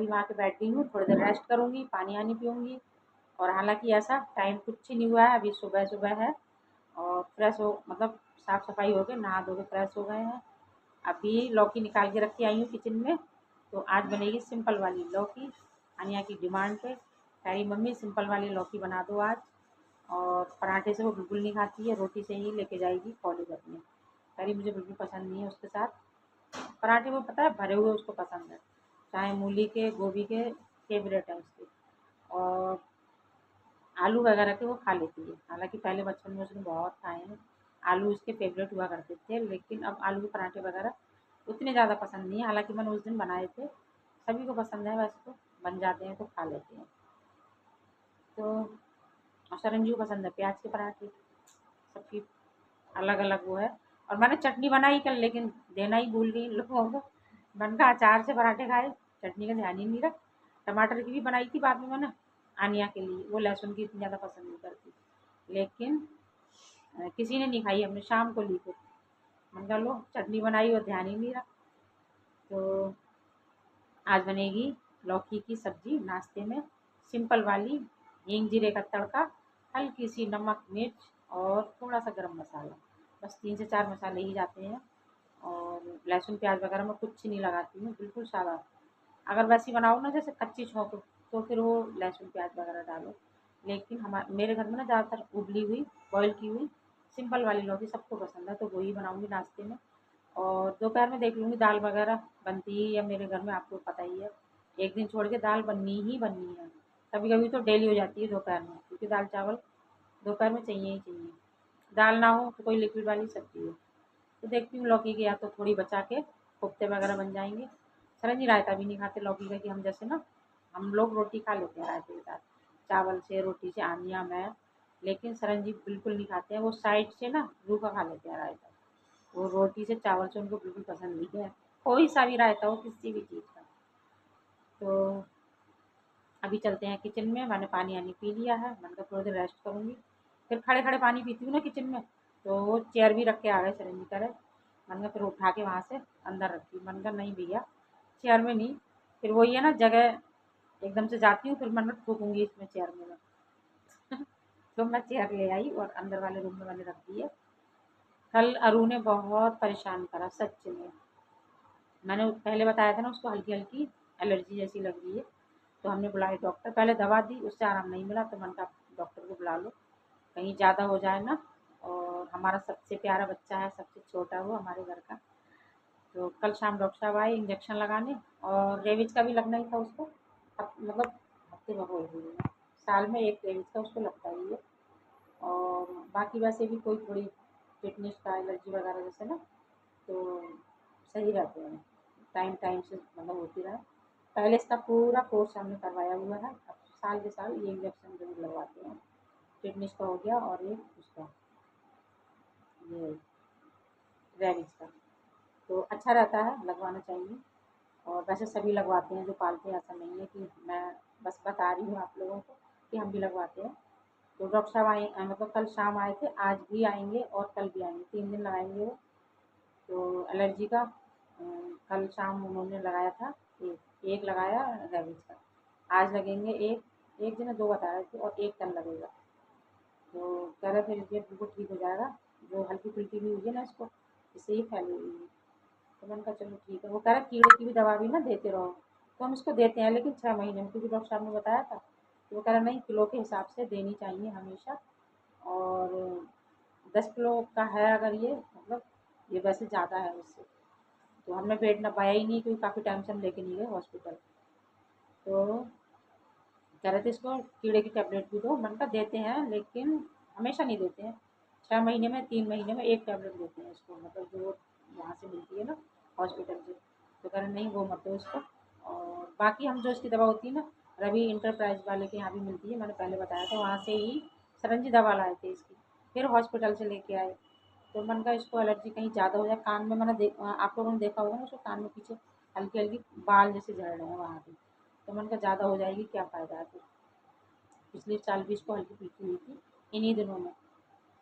अभी वहाँ के बैठ गई हूँ, थोड़ी देर रेस्ट करूँगी, पानी आनी पीऊँगी। और हालांकि ऐसा टाइम कुछ नहीं हुआ है, अभी सुबह सुबह है और फ्रेश हो मतलब साफ़ सफाई हो गए, नहा धो के फ्रेश हो गए हैं। अभी लौकी निकाल के रखी आई हूँ किचन में। तो आज बनेगी सिंपल वाली लौकी, अनिया की डिमांड पे। कह रही मम्मी सिंपल वाली लौकी बना दो आज। और पराठे से वो बिल्कुल नहीं खाती है, रोटी से ही लेके जाएगी कॉलेज अपने। कह रही मुझे बिल्कुल पसंद नहीं है उसके साथ पराठे, वो पता है भरे हुए उसको पसंद है, चाहे मूली के गोभी के फेवरेट है उसके। और आलू वगैरह के वो खा लेती है, हालांकि पहले बचपन में उसने बहुत खाए हैं, आलू उसके फेवरेट हुआ करते थे। लेकिन अब आलू के पराठे वगैरह उतने ज़्यादा पसंद नहीं है, हालांकि मैंने उस दिन बनाए थे, सभी को पसंद है वैसे तो, बन जाते हैं तो खा लेते हैं। तो और सरंजू को पसंद है प्याज के पराठे, सबकी अलग अलग वो है। और मैंने चटनी बनाई कल, लेकिन देना ही भूल गई इन लोगों को। मैंने कहा अचार से पराठे खाए, चटनी का ध्यान ही नहीं रहा। टमाटर की भी बनाई थी बाद में मैंने आनिया के लिए, वो लहसुन की इतनी ज़्यादा पसंद नहीं करती, लेकिन किसी ने नहीं खाई, हमने शाम को ली फिर। मैंने कहा लो चटनी बनाई और ध्यान ही नहीं रहा। तो आज बनेगी लौकी की सब्जी नाश्ते में, सिंपल वाली, हींग जीरे का तड़का, हल्की सी नमक मिर्च और थोड़ा सा गरम मसाला, बस 3 से 4 मसाले ही जाते हैं। और लहसुन प्याज वगैरह मैं कुछ नहीं लगाती हूँ, बिल्कुल सादा। अगर वैसी बनाओ ना जैसे कच्ची छोंक, तो फिर वो लहसुन प्याज वगैरह डालो। लेकिन मेरे घर में ना ज़्यादातर उबली हुई बॉयल की हुई सिंपल वाली लौकी सबको पसंद है, तो वही बनाऊँगी नाश्ते में। और दोपहर में देख लूँगी दाल वगैरह बनती है या मेरे घर में, आपको पता ही है एक दिन छोड़ के दाल बननी ही बननी है। कभी कभी तो डेली हो जाती है दोपहर में, क्योंकि दाल चावल दोपहर में चाहिए ही चाहिए। दाल ना हो तो कोई लिक्विड वाली सब्जी हो। तो देखती हूँ लौकी के या तो थोड़ी बचा के कोफ्ते वगैरह बन जाएंगे। सरंजी रायता भी नहीं खाते लौकी का, कि हम जैसे ना हम लोग रोटी खा लेते हैं रायते के साथ, चावल से रोटी से, आनिया मैं। लेकिन सरंजी बिल्कुल नहीं खाते हैं, वो साइड से ना रूखा खा लेते हैं रायता, वो रोटी से चावल से उनको बिल्कुल पसंद नहीं है, कोई सा भी रायता हो किसी भी चीज़ का। तो अभी चलते हैं किचन में, मैंने पानी आनी पी लिया है, मैंने कहा थोड़ी देर रेस्ट करूँगी। फिर खड़े खड़े पानी पीती हूँ ना किचन में, तो वो चेयर भी रख के आ गए सरंजी करे। मैंने कहा फिर उठा के वहाँ से अंदर रखी, मैंने कहा नहीं भैया चेयर में नहीं, फिर वही है ना जगह एकदम से जाती हूँ, फिर मैंने ठोकूंगी इसमें चेयर में मैं। तो मैं चेयर ले आई और अंदर वाले रूम में मैंने रख दी है। कल अरु ने बहुत परेशान करा सच में, मैंने पहले बताया था ना उसको हल्की हल्की एलर्जी जैसी लग रही है। तो हमने बुलाए डॉक्टर, पहले दवा दी उससे आराम नहीं मिला, तो मैंने कहा डॉक्टर को बुला लो, कहीं ज़्यादा हो जाए ना। और हमारा सबसे प्यारा बच्चा है, सबसे छोटा वो हमारे घर का। तो कल शाम डॉक्टर साहब आए इंजेक्शन लगाने, और रेबीज का भी लगना ही था उसको। मतलब हफ्ते भर हो गई है, साल में एक रेबीज का उसको लगता ही है। और बाकी वैसे भी कोई थोड़ी फिटनेस का एलर्जी वगैरह जैसे ना, तो सही रहते हैं, टाइम टाइम से मतलब होती रहे। पहले इसका पूरा कोर्स हमने करवाया हुआ है, अब साल के साल ये इंजेक्शन जरूर लगवाते हैं। टिटनेस का हो गया और एक उसका ये रेबीज का, तो अच्छा रहता है, लगवाना चाहिए। और वैसे सभी लगवाते हैं जो पालते हैं, ऐसा नहीं है कि मैं बस बता रही हूँ आप लोगों को कि हम भी लगवाते हैं। तो डॉक्टर साहब आए मतलब कल शाम आए थे, आज भी आएंगे और कल भी आएंगे, 3 दिन लगाएंगे वो। तो एलर्जी का कल शाम उन्होंने लगाया था, एक लगाया रेबीज का, आज लगेंगे एक, एक दिन 2 बता रहे थे, और एक कल लगेगा। तो कह रहे फिर ये बिल्कुल ठीक हो जाएगा, जो हल्की फुल्की भी हुई है ना इसको, इससे ही फैली हुई है। तो मैंने कहा चलो ठीक है। वो कह रहा कीड़े की भी दवा भी ना देते रहो, तो हम इसको देते हैं, लेकिन 6 महीने में, क्योंकि डॉक्टर साहब ने बताया था। तो वो कह रहा नहीं किलो के हिसाब से देनी चाहिए हमेशा। और 10 किलो का है अगर ये, मतलब ये वैसे ज़्यादा है उससे। तो हमने पेट नपाया ही नहीं, क्योंकि काफ़ी टाइम से हम लेके नहीं गए हॉस्पिटल। तो कह रहे थे इसको कीड़े की टेबलेट भी दो, मैंने कहा देते हैं लेकिन हमेशा नहीं देते हैं, 6 महीने में 3 महीने में एक टेबलेट देते हैं इसको, मतलब जो वहाँ से मिलती है ना हॉस्पिटल से। तो कह रहे नहीं वो मत दो इसको। और बाकी हम जो इसकी दवा होती है ना, रवि इंटरप्राइज वाले के यहाँ भी मिलती है, मैंने पहले बताया था, वहाँ से ही सरंजी दवा लाए थे इसकी, फिर हॉस्पिटल से लेके आए। तो मैंने कहा इसको एलर्जी कहीं ज़्यादा हो जाए, कान में मैंने आप लोगों ने देखा होगा ना उसको कान में पीछे हल्की हल्की बाल जैसे झड़ रहे हैं वहाँ पे। तो मैंने कहा ज़्यादा हो जाएगी क्या फ़ायदा है फिर। पिछले साल भी इसको हल्की फुल्की हुई थी इन्हीं दिनों में,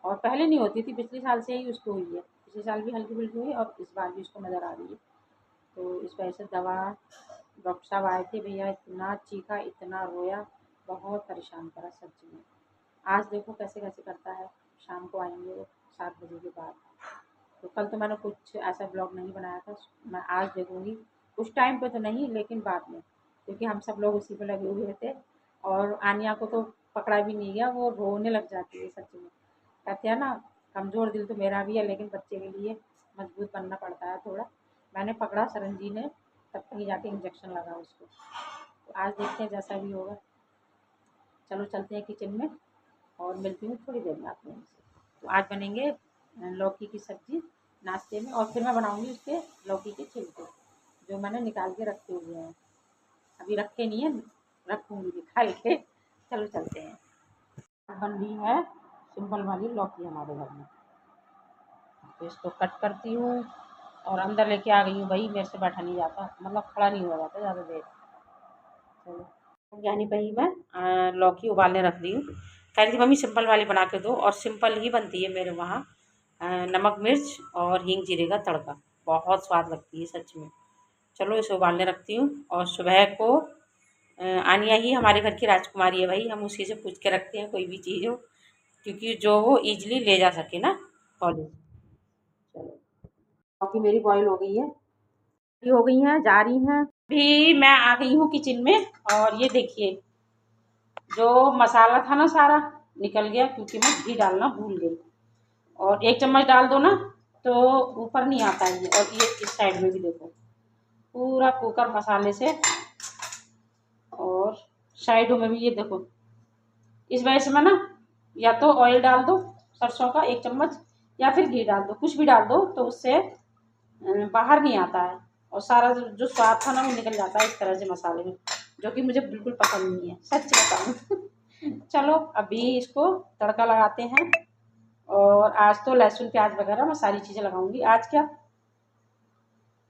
और पहले नहीं होती थी, पिछले साल से ही उसको हुई है, पिछले साल भी हल्की फुल्की हुई और इस बार भी उसको नज़र आ रही है। तो इस वजह से दवा डॉक्टर साहब आए थे, भैया इतना चीखा, इतना रोया, बहुत परेशान करा सच में। आज देखो कैसे कैसे करता है। शाम को आएंगे वो 7 बजे के बाद। तो कल तो मैंने कुछ ऐसा ब्लॉग नहीं बनाया था, मैं आज देखूंगी। उस टाइम पे तो नहीं, लेकिन बाद में, क्योंकि हम सब लोग उसी पे लगे हुए थे। और आनिया को तो पकड़ा भी नहीं गया, वो रोने लग जाती है सच में। कहते हैं ना, कमज़ोर दिल तो मेरा भी है, लेकिन बच्चे के लिए मजबूत बनना पड़ता है थोड़ा। मैंने पकड़ा, सरन जी ने तब कहीं जाके इंजेक्शन लगा उसको। तो आज देखते हैं जैसा भी होगा। चलो चलते हैं किचन में, और मिलती हूँ थोड़ी देर में आप लोगों से। तो आज बनेंगे लौकी की सब्ज़ी नाश्ते में, और फिर मैं बनाऊँगी उसके लौकी के छिलके, जो मैंने निकाल के रखे हुए हैं। अभी रखे नहीं है, रखूँगी निकाल के। चलो चलते हैं। बन रही है सिंपल वाली लौकी हमारे घर में। तो इसको कट करती हूँ और अंदर लेके आ गई हूँ। भाई मेरे से बैठा नहीं जाता, मतलब खड़ा नहीं हुआ जाता ज़्यादा देर। चलो यानी भाई मैं लौकी उबालने रख दी हूँ। कह रही थी मम्मी सिंपल वाली बना के दो, और सिंपल ही बनती है मेरे वहाँ। नमक मिर्च और हींग जीरे का तड़का, बहुत स्वाद लगती है सच में। चलो इसे उबालने रखती हूँ। और सुबह को आनिया ही हमारे घर की राजकुमारी है भाई, हम उसी से पूछ के रखते हैं कोई भी चीज़ हो, क्योंकि जो वो ईजिली ले जा सके ना कॉलेज। चलो कॉफ़ी मेरी बॉयल हो गई है, ये हो गई हैं, जा रही हैं। अभी मैं आ गई हूँ किचन में, और ये देखिए जो मसाला था ना सारा निकल गया, क्योंकि मैं घी डालना भूल गई। और 1 चम्मच डाल दो ना तो ऊपर नहीं आता है ये। और ये इस साइड में भी देखो, पूरा कुकर मसाले से, और साइडों में भी ये देखो। इस वजह से मैं ना, या तो ऑयल डाल दो सरसों का 1 चम्मच, या फिर घी डाल दो, कुछ भी डाल दो, तो उससे बाहर नहीं आता है। और सारा जो स्वाद था ना वो निकल जाता है इस तरह से मसाले में, जो कि मुझे बिल्कुल पसंद नहीं है सच बताऊँ। चलो अभी इसको तड़का लगाते हैं। और आज तो लहसुन प्याज वगैरह मैं सारी चीज़ें लगाऊंगी। आज क्या,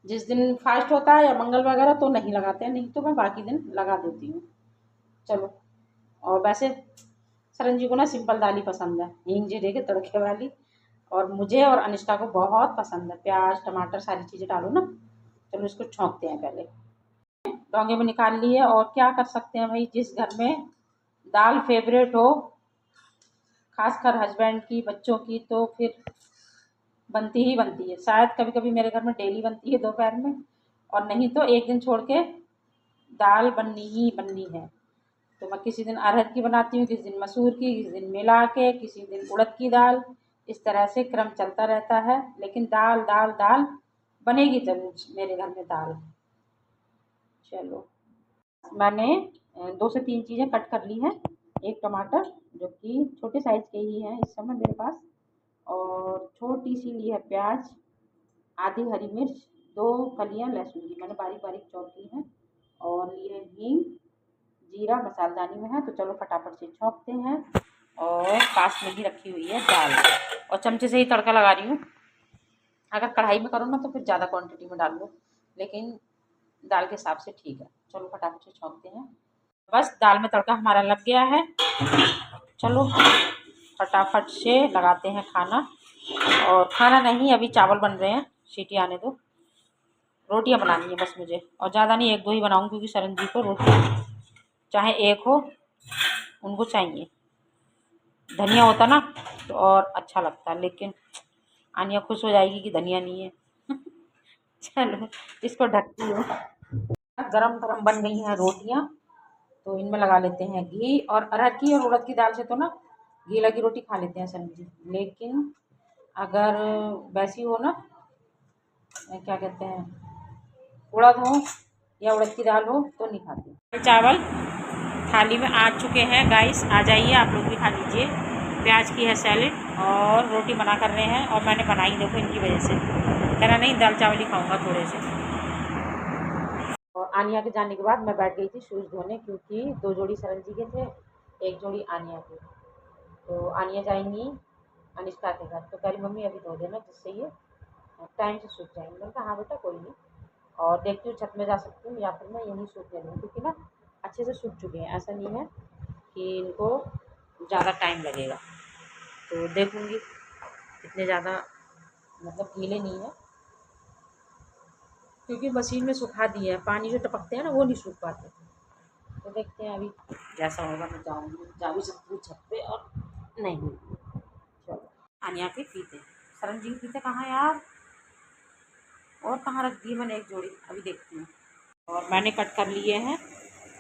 जिस दिन फास्ट होता है या मंगल वगैरह तो नहीं लगाते हैं, नहीं तो मैं बाकी दिन लगा देती हूँ। चलो, और वैसे सरन जी को ना सिंपल दाल ही पसंद है, हींग जीरे के तड़के वाली। और मुझे और अनिष्का को बहुत पसंद है, प्याज टमाटर सारी चीज़ें डालो ना। चलो इसको छौंकते हैं पहले। डोंगे में निकाल लिए, और क्या कर सकते हैं भाई, जिस घर में दाल फेवरेट हो, खासकर हस्बैंड की बच्चों की, तो फिर बनती ही बनती है। शायद कभी कभी मेरे घर में डेली बनती है दोपहर में, और नहीं तो एक दिन छोड़ के दाल बननी ही बननी है। तो मैं किसी दिन अरहर की बनाती हूँ, किसी दिन मसूर की, किसी दिन मिला के, किसी दिन उड़द की दाल। इस तरह से क्रम चलता रहता है, लेकिन दाल दाल दाल बनेगी जरूर मेरे घर में दाल। चलो मैंने 2 से 3 चीज़ें कट कर ली हैं। एक टमाटर, जो कि छोटे साइज़ के ही हैं इस समय मेरे पास, और छोटी सी ली है प्याज, आधी हरी मिर्च, 2 कलियां लहसुन की मैंने बारीक बारीक चॉप की हैं, और लिए हींग जीरा मसालदानी में है। तो चलो फटाफट से छौंकते हैं। और पास में ही रखी हुई है दाल, और चमचे से ही तड़का लगा रही हूँ। अगर कढ़ाई में करो ना तो फिर ज़्यादा क्वांटिटी में डाल लो, लेकिन दाल के हिसाब से ठीक है। चलो फटाफट से छौंकते हैं। बस दाल में तड़का हमारा लग गया है। चलो फटाफट से लगाते हैं खाना। और खाना नहीं, अभी चावल बन रहे हैं, सीटी आने दो। रोटियां बनानी है बस मुझे, और ज़्यादा नहीं, 1-2 ही बनाऊँ, क्योंकि सरन जी को रोटी चाहे एक हो, उनको चाहिए। धनिया होता ना तो और अच्छा लगता, लेकिन आनिया खुश हो जाएगी कि धनिया नहीं है। चलो इसको ढकती हूँ। गरम गरम बन गई हैं रोटियाँ, तो इनमें लगा लेते हैं घी। और अरहर की और उड़द की दाल से तो ना घी लगी रोटी खा लेते हैं सब्जी, लेकिन अगर वैसी हो ना, क्या कहते हैं, उड़द हो या उड़द की दाल हो, तो नहीं खाते। चावल थाली में आ चुके हैं गाइस, आ जाइए आप लोग भी खा लीजिए। प्याज की है सैलेड, और रोटी बना कर रहे हैं, और मैंने बनाई देखो इनकी वजह से। कह रहा नहीं दाल चावल ही खाऊंगा थोड़े से। और आनिया के जाने के बाद मैं बैठ गई थी शूज़ धोने, क्योंकि 2 जोड़ी सरन जी के थे, 1 जोड़ी आनिया की। तो आनिया जाएंगी अनिष्का के घर, तो कह रही मम्मी अभी धो देना, जिससे ये टाइम से सूख जाएंगे। मैंने कहा हाँ बेटा कोई नहीं। और देखती हूँ छत में जा सकती हूँ, या फिर मैं यहीं सूखने दूँ, क्योंकि ना अच्छे से सूख चुके हैं, ऐसा नहीं है कि इनको ज़्यादा टाइम लगेगा। तो देखूँगी इतने ज़्यादा मतलब गीले नहीं है। क्योंकि मशीन में सुखा दिए हैं, पानी जो टपकते हैं ना वो नहीं सूख पाते। तो देखते हैं अभी जैसा होगा। मैं जाऊँगी, जा भी सकती हूँ छत पे और नहीं, चलो आनिया के फीते, सरनजी के फीते कहाँ यार, और कहाँ रख दिए मैंने एक जोड़ी, अभी देखती हूँ। और मैंने कट कर लिए हैं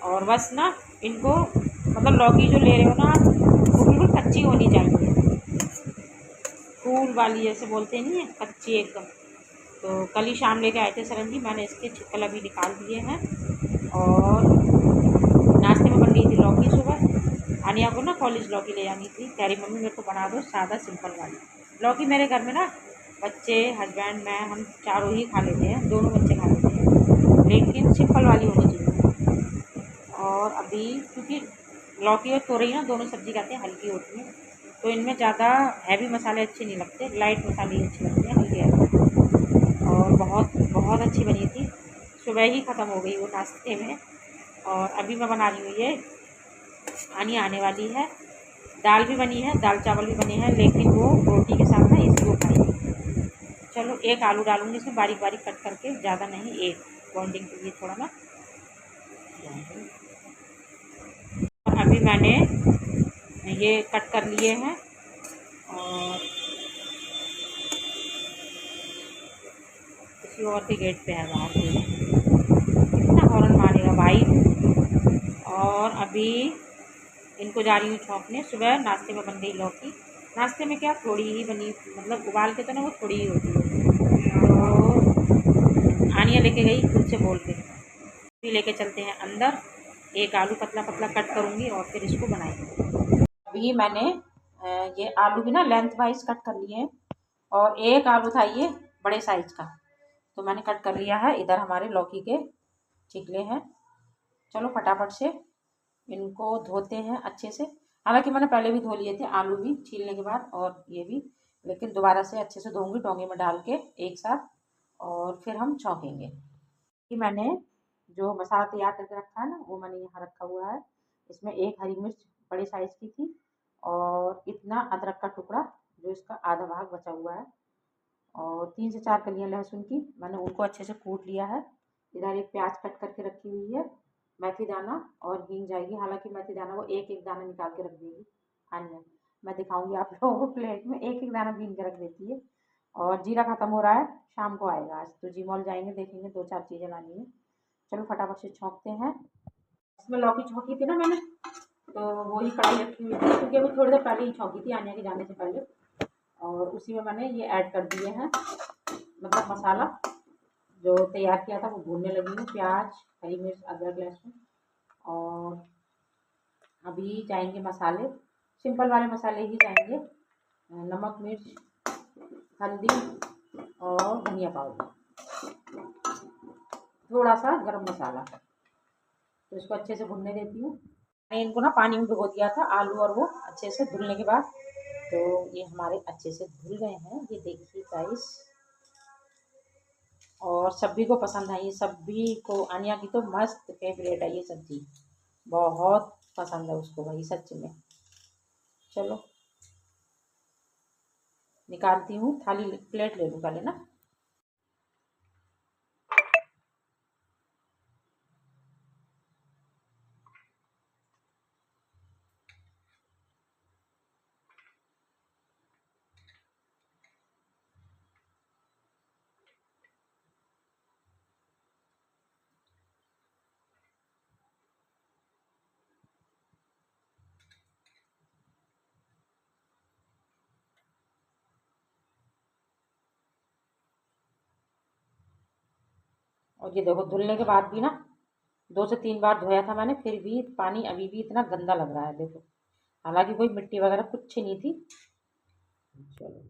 और बस ना इनको, मतलब लौकी जो ले रहे हो ना आप, वो बिल्कुल कच्ची होनी चाहिए, फूल वाली जैसे बोलते नहीं है, कच्ची एकदम। तो कल ही शाम लेके आए थे सरनजी, मैंने इसके छिकल अभी निकाल दिए हैं। और नाश्ते में बन गई थी लौकी सुबह, आनिया को ना कॉलेज लौकी ले जानी थी, कह रही मम्मी मेरे को बना दो सादा सिंपल वाली लौकी। मेरे घर में ना बच्चे, हस्बैंड, मैं, हम चारों ही खा लेते हैं, दोनों बच्चे खा लेते हैं, लेकिन सिंपल वाली होनी चाहिए। और अभी क्योंकि लौकी और तोरई ना दोनों सब्जी खाते हैं, हल्की होती है, तो इनमें ज़्यादा हैवी मसाले अच्छे नहीं लगते, लाइट मसाले ही अच्छे लगते हैं, हल्के हल्के। और बहुत बहुत अच्छी बनी थी, सुबह ही ख़त्म हो गई वो नाश्ते में। और अभी मैं बना रही हूँ ये, आनी आने वाली है, दाल भी बनी है, दाल चावल भी बने हैं, लेकिन वो रोटी के साथ ना इसको खाएंगे। चलो एक आलू डालूंगी इसमें बारीक बारीक कट करके, ज़्यादा नहीं, एक बॉन्डिंग के लिए थोड़ा ना। और अभी मैंने ये कट कर लिए हैं और किसी और के गेट पे है बाहर के, कितना हॉर्न मारेगा भाई। और अभी इनको जा रही हूँ छौंकने, सुबह नाश्ते में बन गई लौकी, नाश्ते में क्या थोड़ी ही बनी, मतलब उबाल के तो ना वो थोड़ी ही होती है। तो आनिया लेके गई खुद से बोल के, भी लेके चलते हैं अंदर, एक आलू पतला पतला कट करूँगी और फिर इसको बनाएंगे। अभी मैंने ये आलू भी ना लेंथ वाइज कट कर लिए हैं, और एक आलू था ये बड़े साइज का, तो मैंने कट कर लिया है। इधर हमारे लौकी के चिकले हैं, चलो फटाफट से इनको धोते हैं अच्छे से। हालांकि मैंने पहले भी धो लिए थे आलू भी छीलने के बाद, और ये भी, लेकिन दोबारा से अच्छे से धोऊंगी डोंगे में डाल के एक साथ, और फिर हम छौंकेंगे। कि मैंने जो मसाला तैयार करके रखा है ना, वो मैंने यहाँ रखा हुआ है। इसमें एक हरी मिर्च बड़े साइज की थी, और इतना अदरक का टुकड़ा जो इसका आधा भाग बचा हुआ है, और 3 से 4 कलियाँ लहसुन की, मैंने उनको अच्छे से कूट लिया है। इधर एक प्याज कट करके रखी हुई है, मेथी दाना और हींग जाएगी, हालांकि मेथी दाना वो एक एक दाना निकाल के रख देगी आनिया, मैं दिखाऊंगी आप लोगों को, प्लेट में एक एक दाना बीन के रख देती है। और जीरा खत्म हो रहा है, शाम को आएगा, आज तो जी मॉल जाएंगे, देखेंगे 2-4 चीज़ें लानी है। चलो फटाफट से छौंकते हैं। इसमें लौकी छौंकी थी ना मैंने, तो वही कढ़ाई रखी हुई थी, क्योंकि अभी थोड़ी देर पहले ही छौंकी थी आनिया के जाने से पहले, और उसी में मैंने ये ऐड कर दिए हैं, मतलब मसाला जो तैयार किया था वो भूनने लगी हूँ, प्याज, हरी मिर्च, अदरक, लहसुन। और अभी जाएंगे मसाले, सिंपल वाले मसाले ही जाएंगे, नमक, मिर्च, हल्दी और धनिया पाउडर, थोड़ा सा गरम मसाला। तो इसको अच्छे से भुनने देती हूँ। मैंने इनको ना पानी में भिगो दिया था, आलू और वो अच्छे से धुलने के बाद, तो ये हमारे अच्छे से धुल गए हैं, ये देखिए गाइस। और सभी को पसंद आई, सभी को, आनिया की तो मस्त फेवरेट है ये सब्जी, बहुत पसंद है उसको भाई सच में। चलो निकालती हूँ, थाली प्लेट ले लूँ पहले ना। और ये देखो धुलने के बाद भी ना 2 से 3 बार धोया था मैंने, फिर भी पानी अभी भी इतना गंदा लग रहा है, देखो, हालांकि कोई मिट्टी वगैरह कुछ नहीं थी। चलो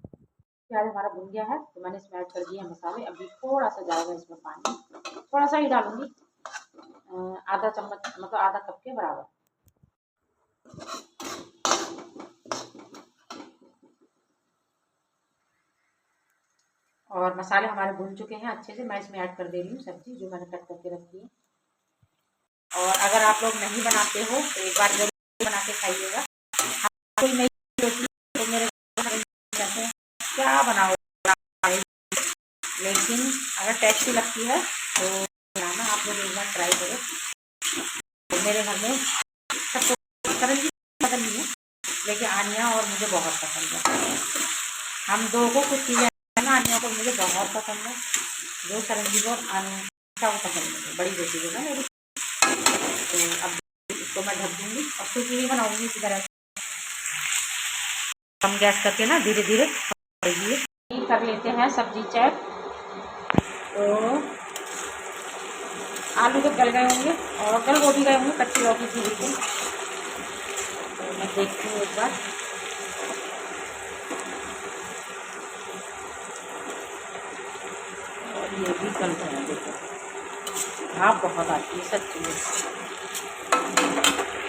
प्याज हमारा भुन गया है, तो मैंने इसमें ऐड कर दिया मसाले, अभी थोड़ा सा जाएगा इसमें पानी, थोड़ा सा ही डालूंगी, आधा चम्मच, मतलब आधा कप के बराबर। और मसाले हमारे भुन चुके हैं अच्छे से, मैं इसमें ऐड कर दे रही हूँ सब्जी जो मैंने कट करके रखी है। और अगर आप लोग नहीं बनाते हो तो एक बार जरूर बना के खाइएगा। कोई नहीं होती तो मेरे कहते हैं क्या बनाओ, लेकिन अगर टेस्टी लगती है तो बनाना आप लोग एक बार ट्राई करो। तो मेरे घर में सबको सरंजी पसंद नहीं है, लेकिन आनिया और मुझे बहुत पसंद है। हम दो को कुछ चीज़ें ना, आनिया को मुझे बहुत पसंद है, जो सरंजी को आनिया को पसंद है, बड़ी बेटी को ना मेरी। तो अब इसको मैं ढक दूँगी और खिचड़ी भी बनाऊँगी इसी तरह से। कम गैस करके ना धीरे धीरे कर लेते हैं सब्जी चेक। तो आलू तो गल गए होंगे और गल वो भी गए होंगे, कच्ची लौकी थी बिल्कुल। तो मैं देखती हूँ एक बार। और ये भी गल गए हैं, देखो भाप बहुत आती है सच्ची में।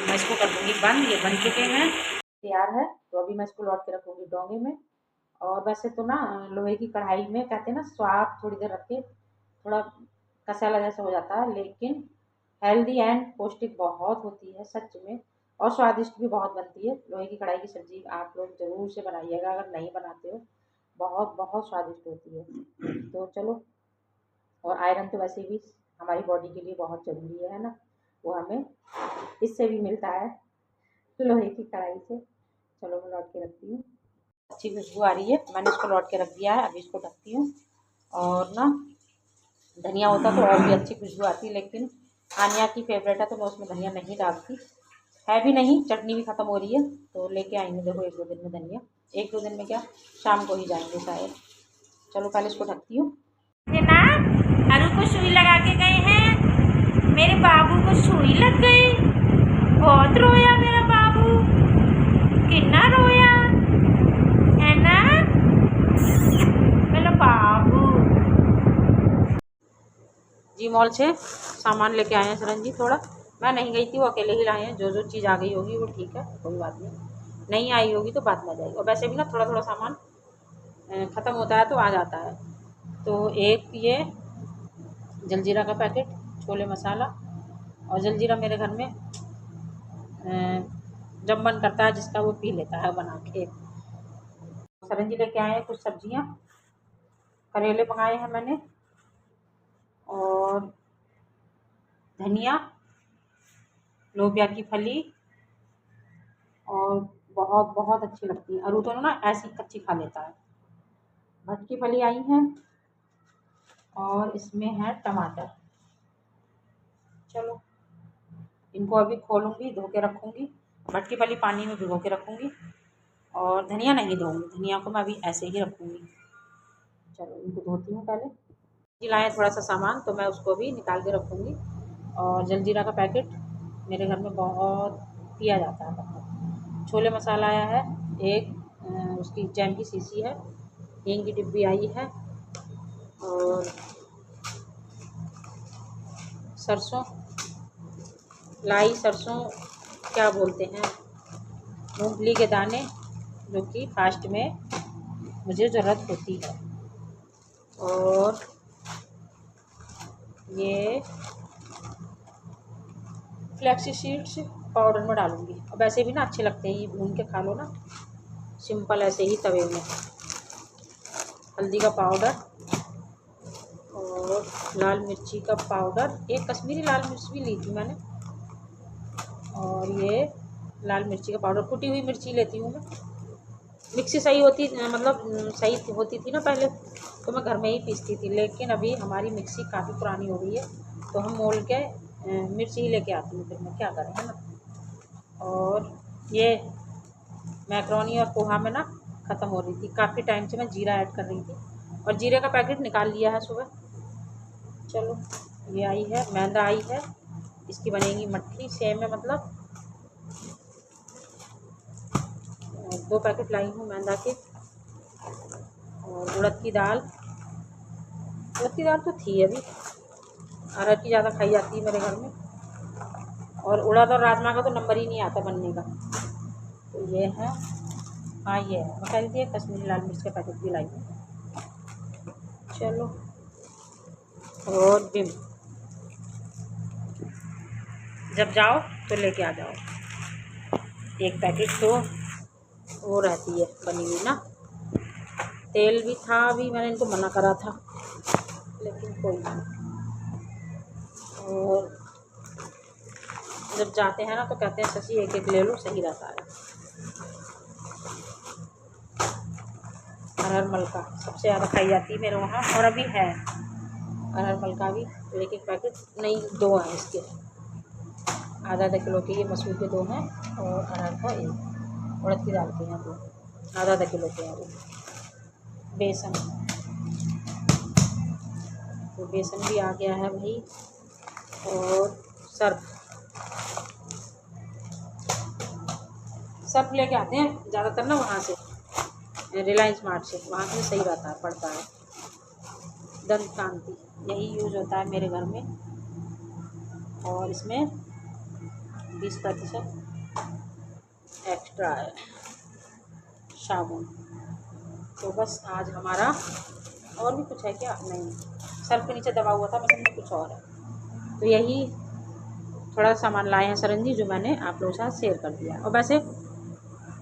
मैं इसको कर दूँगी बंद। ये बन चुके हैं, तैयार है। तो अभी मैं इसको लौट के रखूँगी डोंगे में। और वैसे तो ना लोहे की कढ़ाई में कहते हैं ना, स्वाद थोड़ी देर रखे थोड़ा कसाला जैसा हो जाता है, लेकिन हेल्दी एंड पौष्टिक बहुत होती है सच में, और स्वादिष्ट भी बहुत बनती है। लोहे की कढ़ाई की सब्जी आप लोग ज़रूर से बनाइएगा, अगर नहीं बनाते हो। बहुत बहुत स्वादिष्ट होती है। तो चलो, और आयरन तो वैसे भी हमारी बॉडी के लिए बहुत ज़रूरी है ना, वो हमें इससे भी मिलता है, लोहे की कढ़ाई से। चलो मैं लौट के रखती हूँ। अच्छी खुशबू आ रही है, मैंने इसको लौट के रख दिया है। अभी इसको ढकती हूँ। और ना धनिया होता तो और भी अच्छी खुशबू आती, लेकिन आनिया की फेवरेट है तो मैं उसमें धनिया नहीं डालती, है भी नहीं। चटनी भी ख़त्म हो रही है, तो लेके आएंगे देखो 1-2 दिन में धनिया। 1-2 दिन में क्या, शाम को ही जाएंगे शायद। चलो पहले इसको ढकती हूँ। ना अरु को सुई लगा के गए हैं, मेरे बाबू को सुई लग गई, बहुत रोया मेरा बाबू, कितना रोया है ना मेरा बाबू। जी मॉल से सामान लेके आए हैं सरंजी थोड़ा। मैं नहीं गई थी, वो अकेले ही लाए हैं। जो जो चीज़ आ गई होगी वो ठीक है, कोई बात नहीं आई होगी तो बाद में आ जाएगी। और वैसे भी ना थोड़ा थोड़ा सामान ख़त्म होता है तो आ जाता है। तो एक ये जलजीरा का पैकेट, छोले मसाला, और जलजीरा मेरे घर में जब मन करता है जिसका वो पी लेता है बना के। सरंजी लेके आए हैं कुछ सब्जियां। करेले मंगाए हैं मैंने, और धनिया, लोबिया की फली, और बहुत बहुत अच्छी लगती है। अरु तो ना ऐसी कच्ची खा लेता है। भटकी फली आई है, और इसमें है टमाटर। चलो इनको अभी खोलूँगी, धो के रखूँगी। भटकी फली पानी में भिगो के रखूँगी, और धनिया नहीं धोऊँगी, धनिया को मैं अभी ऐसे ही रखूँगी। चलो इनको धोती हूँ पहले। लाए थोड़ा सा सामान तो मैं उसको भी निकाल के रखूँगी। और जलजीरा का पैकेट मेरे घर में बहुत पिया जाता है बहुत। छोले मसाला आया है एक, उसकी जैम की शीशी है। हींग की डिब्बी आई है, और सरसों, लाई सरसों क्या बोलते हैं, मूंगफली के दाने, जो कि फास्ट में मुझे ज़रूरत होती है। और ये फ्लैक्सी सीड्स पाउडर में डालूँगी। और वैसे भी ना अच्छे लगते हैं, ये भून के खा लो ना सिंपल ऐसे ही तवे में। हल्दी का पाउडर, और लाल मिर्ची का पाउडर, एक कश्मीरी लाल मिर्च भी ली थी मैंने। और ये लाल मिर्ची का पाउडर, कुटी हुई मिर्ची लेती हूँ मैं। मिक्सी सही होती, मतलब सही होती थी ना पहले, तो मैं घर में ही पीसती थी। लेकिन अभी हमारी मिक्सी काफ़ी पुरानी हो गई है, तो हम मोल के मिर्ची ही लेके आती हूँ, फिर मैं क्या करें, है ना। और ये मैक्रोनी और पोहा में ना ख़त्म हो रही थी, काफ़ी टाइम से मैं जीरा ऐड कर रही थी, और जीरे का पैकेट निकाल लिया है सुबह। चलो ये आई है मैदा, आई है, इसकी बनेगी मट्ठी सेम में, मतलब 2 पैकेट लाई हूँ मैदा के। और उड़द की दाल तो थी अभी, अरहर की ज़्यादा खाई जाती है मेरे घर में। और उड़द और राजमा का तो नंबर ही नहीं आता बनने का। तो ये है, हाँ ये है, मैं कह रही थी कश्मीरी लाल मिर्च का पैकेट भी लाई हूँ। चलो, और विम, जब जाओ तो लेके आ जाओ। एक पैकेट तो वो रहती है बनी हुई ना। तेल भी था, अभी मैंने इनको मना करा था, लेकिन कोई नहीं। और जब जाते हैं ना तो कहते हैं शशि एक एक ले लो, सही रहता है। अरहर मलका सबसे ज़्यादा खाई जाती है मेरे वहाँ, और अभी है अरहर मलका भी। तो एक एक पैकेट नहीं, 2 हैं इसके, आधा किलो के। ये मसूर के 2 हैं और अरहर का 1, उड़द की दाल के हैं 2, आधा किलो के हैं वो। बेसन, तो बेसन भी आ गया है भाई। और सर्फ लेके आते हैं ज़्यादातर ना वहाँ से, रिलायंस मार्ट से, वहाँ से सही रहता है, पड़ता है। दंत कांति यही यूज़ होता है मेरे घर में, और इसमें 20% एक्स्ट्रा है साबुन। तो बस आज हमारा, और भी कुछ है क्या? नहीं, सर्फ के नीचे दबा हुआ था, मैं समझी कुछ और है। तो यही थोड़ा सामान लाए हैं सरन जी, जो मैंने आप लोगों के साथ शेयर कर दिया। और वैसे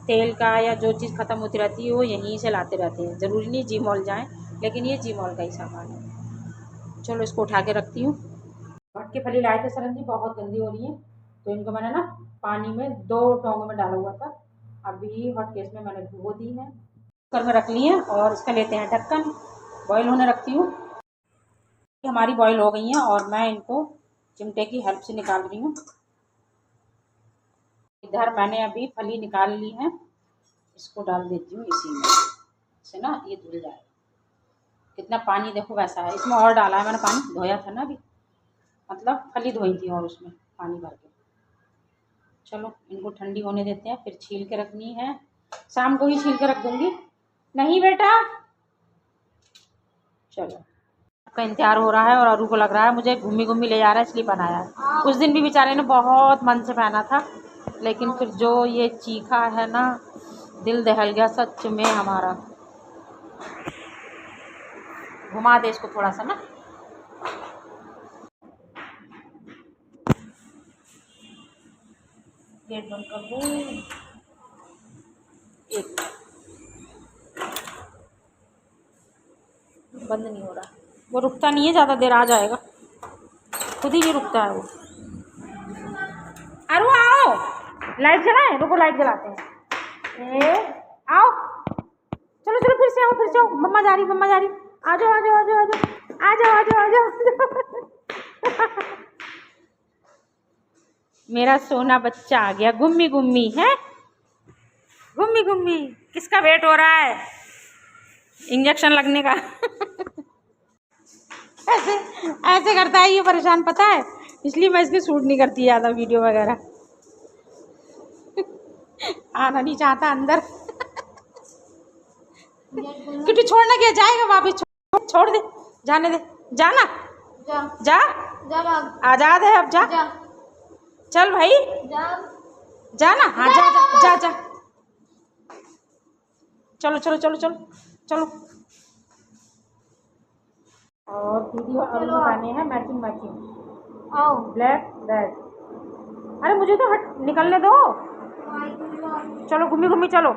तेल का या जो चीज़ ख़त्म होती रहती है वो यहीं से लाते रहते हैं, ज़रूरी नहीं जी मॉल जाएँ, लेकिन ये जी मॉल का ही सामान है। चलो इसको उठा के रखती हूँ। हट के फली लाए थे सरन जी, बहुत गंदी हो रही है, तो इनको मैंने ना पानी में 2 टोंगों में डाला हुआ था, अभी हॉट केस में मैंने भिगो दी है, कुकर में रख ली है। और इसका लेते हैं ढक्कन, बॉयल होने रखती हूँ। हमारी बॉयल हो गई हैं और मैं इनको चिमटे की हेल्प से निकाल रही हूँ। इधर मैंने अभी फली निकाल ली है, इसको डाल देती हूँ इसी में, इससे ना ये धुल जाए। कितना पानी देखो वैसा है, इसमें और डाला है मैंने पानी, धोया था ना अभी, मतलब फली धोई थी और उसमें पानी भर के। चलो इनको ठंडी होने देते हैं, फिर छील के रखनी है, शाम को ही छील के रख दूँगी। नहीं बेटा, चलो का इंतजार हो रहा है, और अरू को लग रहा है मुझे घूमी घूमी ले जा रहा है, इसलिए बनाया है। उस दिन भी बेचारे ने बहुत मन से पहना था, लेकिन फिर जो ये चीखा है ना, दिल दहल गया सच में हमारा। घुमा दे इसको थोड़ा सा ना, गेट बंद कर दो। एक बंद नहीं हो रहा, वो रुकता नहीं है, ज़्यादा देर आ जाएगा, खुद ही नहीं रुकता है वो। अरे आओ, लाइट जलाएं, रुको लाइट जलाते हैं। आओ, चलो चलो, फिर से आओ, फिर से आओ, मम्मा जा रही, मम्मा जा रही, आ जाओ आ जाओ आ जाओ आ जाओ आ जाओ आ जाओ। मेरा सोना बच्चा आ गया, गुम्मी गुम्मी है, गुम्मी गुम्मी। किसका वेट हो रहा है? इंजेक्शन लगने का। ऐसे ऐसे करता है ये, परेशान, पता है, इसलिए मैं इसके शूट नहीं करती ज़्यादा वीडियो वगैरह। आना नहीं चाहता अंदर। किट्टू छोड़ना क्या, जाएगा वापिस, छोड़ दे, जाने दे, जाना, जा आजाद है अब, जा चल भाई, जाना, हाँ जा जा जा जा, चलो चलो चलो चलो चलो। और दीदी और अरुण पहने हैं मैचिंग मैचिंग, आओ, ब्लैक रेड। अरे मुझे तो हट निकलने दो, चलो घूमी घूमी चलो।